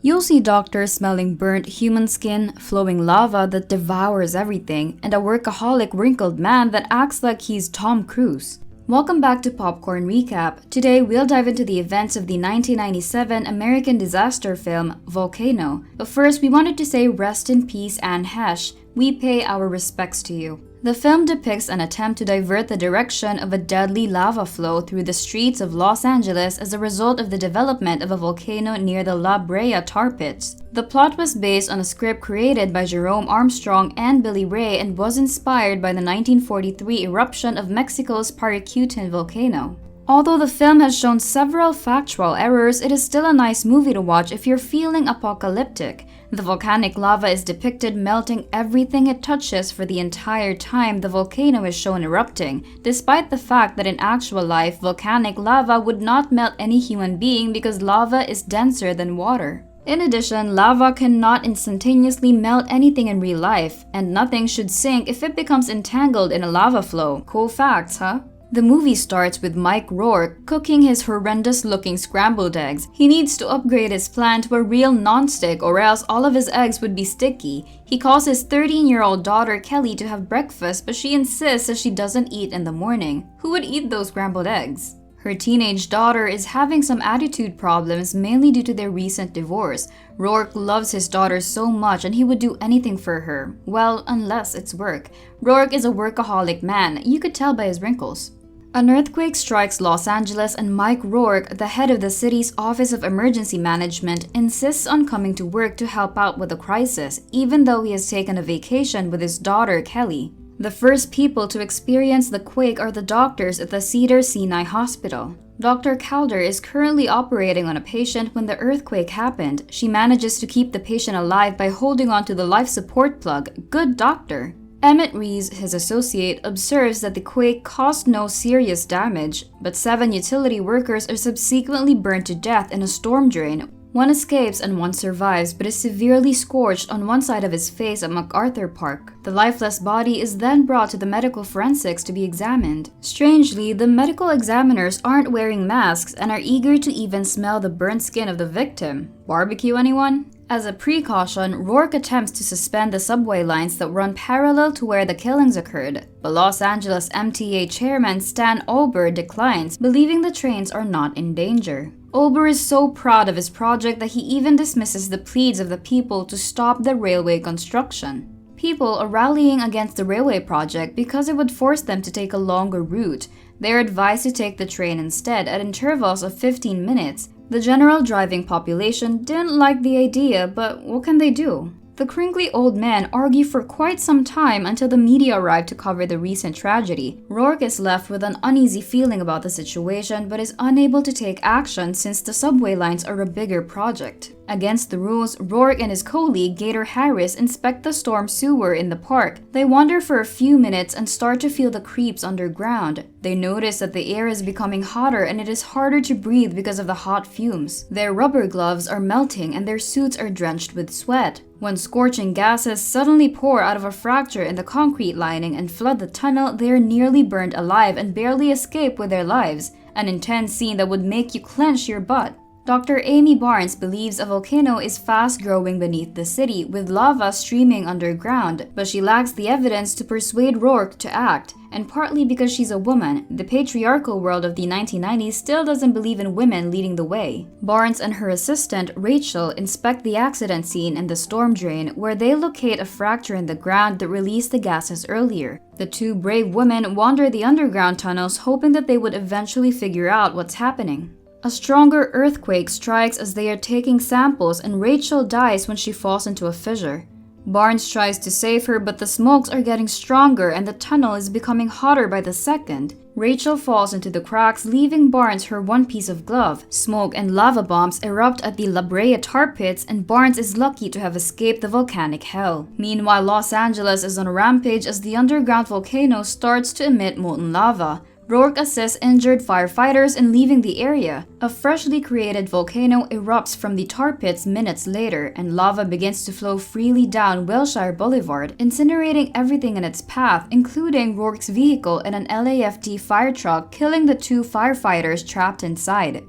You'll see doctors smelling burnt human skin, flowing lava that devours everything, and a workaholic wrinkled man that acts like he's Tom Cruise. Welcome back to Popcorn Recap. Today we'll dive into the events of the 1997 American disaster film Volcano. But first, we wanted to say rest in peace Anne Heche. We pay our respects to you. The film depicts an attempt to divert the direction of a deadly lava flow through the streets of Los Angeles as a result of the development of a volcano near the La Brea tar pits. The plot was based on a script created by Jerome Armstrong and Billy Ray and was inspired by the 1943 eruption of Mexico's Paricutin volcano. Although the film has shown several factual errors, it is still a nice movie to watch if you're feeling apocalyptic. The volcanic lava is depicted melting everything it touches for the entire time the volcano is shown erupting, despite the fact that in actual life, volcanic lava would not melt any human being because lava is denser than water. In addition, lava cannot instantaneously melt anything in real life, and nothing should sink if it becomes entangled in a lava flow. Cool facts, huh? The movie starts with Mike Roark cooking his horrendous-looking scrambled eggs. He needs to upgrade his plan to a real non-stick or else all of his eggs would be sticky. He calls his 13-year-old daughter Kelly to have breakfast, but she insists that she doesn't eat in the morning. Who would eat those scrambled eggs? Her teenage daughter is having some attitude problems, mainly due to their recent divorce. Roark loves his daughter so much and he would do anything for her. Well, unless it's work. Roark is a workaholic man, you could tell by his wrinkles. An earthquake strikes Los Angeles and Mike Roark, the head of the city's Office of Emergency Management, insists on coming to work to help out with the crisis, even though he has taken a vacation with his daughter Kelly. The first people to experience the quake are the doctors at the Cedars-Sinai Hospital. Dr. Calder is currently operating on a patient when the earthquake happened. She manages to keep the patient alive by holding onto the life support plug. Good doctor. Emmett Rees, his associate, observes that the quake caused no serious damage, but 7 utility workers are subsequently burned to death in a storm drain. One escapes and one survives, but is severely scorched on one side of his face at MacArthur Park. The lifeless body is then brought to the medical forensics to be examined. Strangely, the medical examiners aren't wearing masks and are eager to even smell the burnt skin of the victim. Barbecue, anyone? As a precaution, Roark attempts to suspend the subway lines that run parallel to where the killings occurred, but Los Angeles MTA chairman Stan Ober declines, believing the trains are not in danger. Ober is so proud of his project that he even dismisses the pleas of the people to stop the railway construction. People are rallying against the railway project because it would force them to take a longer route. They are advised to take the train instead at intervals of 15 minutes. The general driving population didn't like the idea, but what can they do? The crinkly old men argue for quite some time until the media arrive to cover the recent tragedy. Roark is left with an uneasy feeling about the situation but is unable to take action since the subway lines are a bigger project. Against the rules, Roark and his colleague Gator Harris inspect the storm sewer in the park. They wander for a few minutes and start to feel the creeps underground. They notice that the air is becoming hotter and it is harder to breathe because of the hot fumes. Their rubber gloves are melting and their suits are drenched with sweat. When scorching gases suddenly pour out of a fracture in the concrete lining and flood the tunnel, they are nearly burned alive and barely escape with their lives. An intense scene that would make you clench your butt. Dr. Amy Barnes believes a volcano is fast growing beneath the city, with lava streaming underground, but she lacks the evidence to persuade Roark to act, and partly because she's a woman, the patriarchal world of the 1990s still doesn't believe in women leading the way. Barnes and her assistant, Rachel, inspect the accident scene in the storm drain, where they locate a fracture in the ground that released the gases earlier. The two brave women wander the underground tunnels, hoping that they would eventually figure out what's happening. A stronger earthquake strikes as they are taking samples and Rachel dies when she falls into a fissure. Barnes tries to save her, but the smokes are getting stronger and the tunnel is becoming hotter by the second. Rachel falls into the cracks, leaving Barnes her one piece of glove. Smoke and lava bombs erupt at the La Brea tar pits and Barnes is lucky to have escaped the volcanic hell. Meanwhile, Los Angeles is on a rampage as the underground volcano starts to emit molten lava. Roark assists injured firefighters in leaving the area. A freshly created volcano erupts from the tar pits minutes later, and lava begins to flow freely down Wilshire Boulevard, incinerating everything in its path, including Roark's vehicle and an LAFD fire truck, killing the two firefighters trapped inside.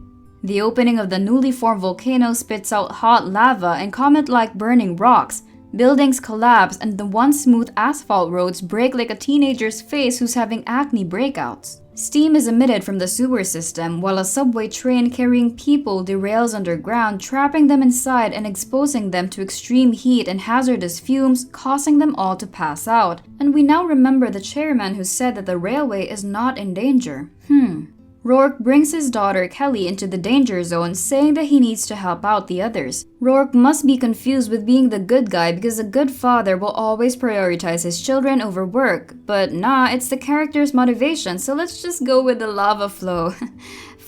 The opening of the newly formed volcano spits out hot lava and comet-like burning rocks. Buildings collapse and the once smooth asphalt roads break like a teenager's face who's having acne breakouts. Steam is emitted from the sewer system while a subway train carrying people derails underground, trapping them inside and exposing them to extreme heat and hazardous fumes, causing them all to pass out. And we now remember the chairman who said that the railway is not in danger. Roark brings his daughter Kelly into the danger zone, saying that he needs to help out the others. Roark must be confused with being the good guy because a good father will always prioritize his children over work. But nah, it's the character's motivation, so let's just go with the lava flow.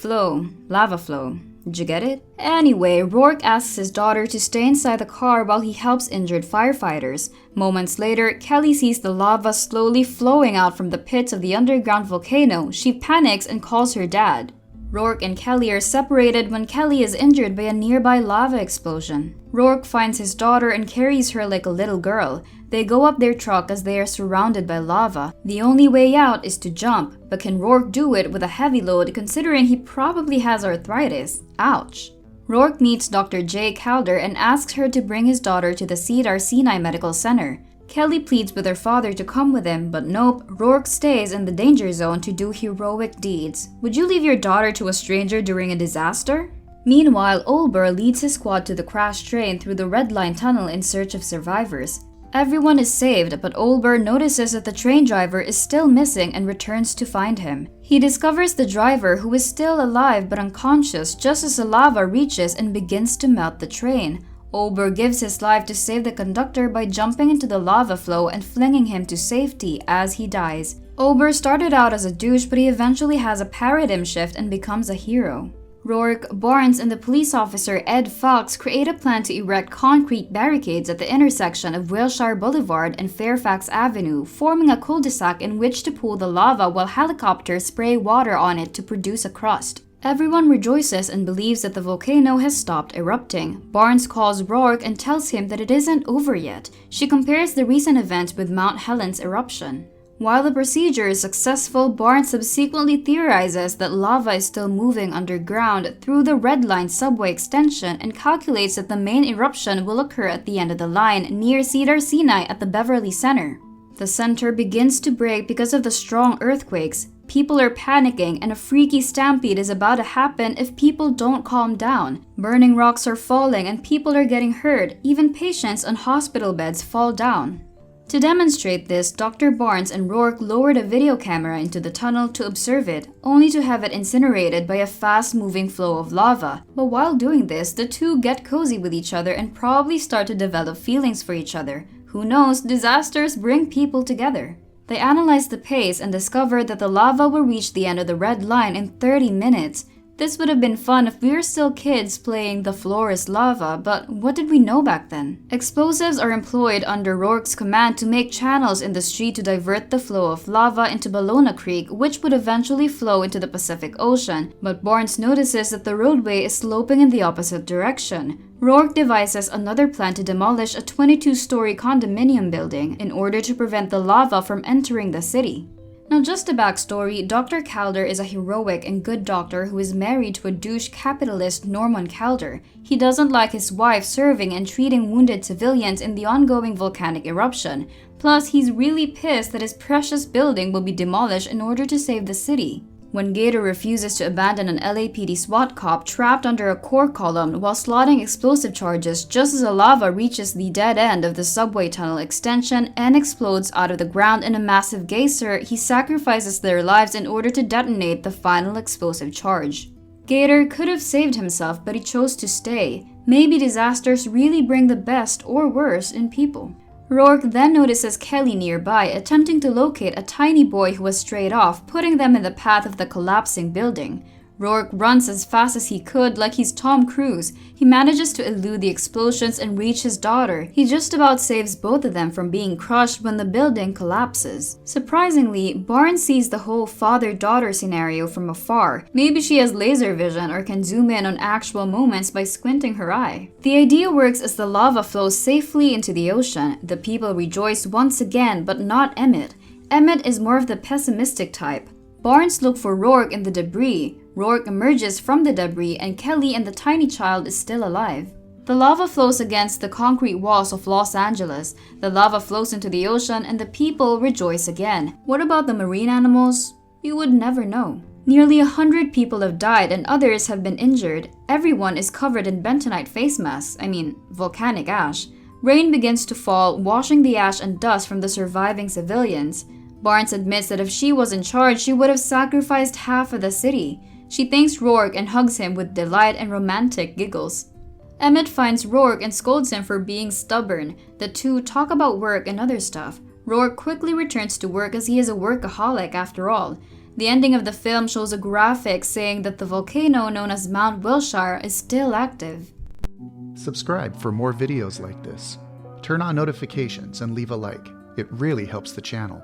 Lava flow. Did you get it? Anyway, Roark asks his daughter to stay inside the car while he helps injured firefighters. Moments later, Kelly sees the lava slowly flowing out from the pits of the underground volcano. She panics and calls her dad. Roark and Kelly are separated when Kelly is injured by a nearby lava explosion. Roark finds his daughter and carries her like a little girl. They go up their truck as they are surrounded by lava. The only way out is to jump, but can Roark do it with a heavy load considering he probably has arthritis? Ouch. Roark meets Dr. J. Calder and asks her to bring his daughter to the Cedar Sinai Medical Center. Kelly pleads with her father to come with him, but nope, Roark stays in the danger zone to do heroic deeds. Would you leave your daughter to a stranger during a disaster? Meanwhile, Olber leads his squad to the crashed train through the Red Line tunnel in search of survivors. Everyone is saved, but Olber notices that the train driver is still missing and returns to find him. He discovers the driver, who is still alive but unconscious just as the lava reaches and begins to melt the train. Olber gives his life to save the conductor by jumping into the lava flow and flinging him to safety as he dies. Olber started out as a douche, but he eventually has a paradigm shift and becomes a hero. Roark, Barnes, and the police officer Ed Fox create a plan to erect concrete barricades at the intersection of Wilshire Boulevard and Fairfax Avenue, forming a cul-de-sac in which to pool the lava while helicopters spray water on it to produce a crust. Everyone rejoices and believes that the volcano has stopped erupting. Barnes calls Roark and tells him that it isn't over yet. She compares the recent event with Mount Helen's eruption. While the procedure is successful, Barnes subsequently theorizes that lava is still moving underground through the Red Line subway extension and calculates that the main eruption will occur at the end of the line near Cedar Sinai at the Beverly Center. The center begins to break because of the strong earthquakes. People are panicking and a freaky stampede is about to happen if people don't calm down. Burning rocks are falling and people are getting hurt. Even patients on hospital beds fall down. To demonstrate this, Dr. Barnes and Roark lowered a video camera into the tunnel to observe it, only to have it incinerated by a fast-moving flow of lava. But while doing this, the two get cozy with each other and probably start to develop feelings for each other. Who knows, disasters bring people together. They analyze the pace and discover that the lava will reach the end of the red line in 30 minutes. This would have been fun if we were still kids playing The Floor is Lava, but what did we know back then? Explosives are employed under Roark's command to make channels in the street to divert the flow of lava into Ballona Creek, which would eventually flow into the Pacific Ocean, but Barnes notices that the roadway is sloping in the opposite direction. Roark devises another plan to demolish a 22-story condominium building in order to prevent the lava from entering the city. Now, just a backstory, Dr. Calder is a heroic and good doctor who is married to a douche capitalist Norman Calder. He doesn't like his wife serving and treating wounded civilians in the ongoing volcanic eruption. Plus, he's really pissed that his precious building will be demolished in order to save the city. When Gator refuses to abandon an LAPD SWAT cop trapped under a core column while slotting explosive charges just as the lava reaches the dead end of the subway tunnel extension and explodes out of the ground in a massive geyser, he sacrifices their lives in order to detonate the final explosive charge. Gator could have saved himself, but he chose to stay. Maybe disasters really bring the best or worst in people. Roark then notices Kelly nearby, attempting to locate a tiny boy who has strayed off, putting them in the path of the collapsing building. Roark runs as fast as he could like he's Tom Cruise. He manages to elude the explosions and reach his daughter. He just about saves both of them from being crushed when the building collapses. Surprisingly, Barnes sees the whole father-daughter scenario from afar. Maybe she has laser vision or can zoom in on actual moments by squinting her eye. The idea works as the lava flows safely into the ocean. The people rejoice once again, but not Emmett. Emmett is more of the pessimistic type. Barnes looks for Roark in the debris. Roark emerges from the debris and Kelly and the tiny child is still alive. The lava flows against the concrete walls of Los Angeles. The lava flows into the ocean and the people rejoice again. What about the marine animals? You would never know. Nearly 100 people have died and others have been injured. Everyone is covered in bentonite face masks, volcanic ash. Rain begins to fall, washing the ash and dust from the surviving civilians. Barnes admits that if she was in charge, she would have sacrificed half of the city. She thanks Roark and hugs him with delight and romantic giggles. Emmett finds Roark and scolds him for being stubborn. The two talk about work and other stuff. Roark quickly returns to work as he is a workaholic after all. The ending of the film shows a graphic saying that the volcano known as Mount Wilshire is still active. Subscribe for more videos like this. Turn on notifications and leave a like. It really helps the channel.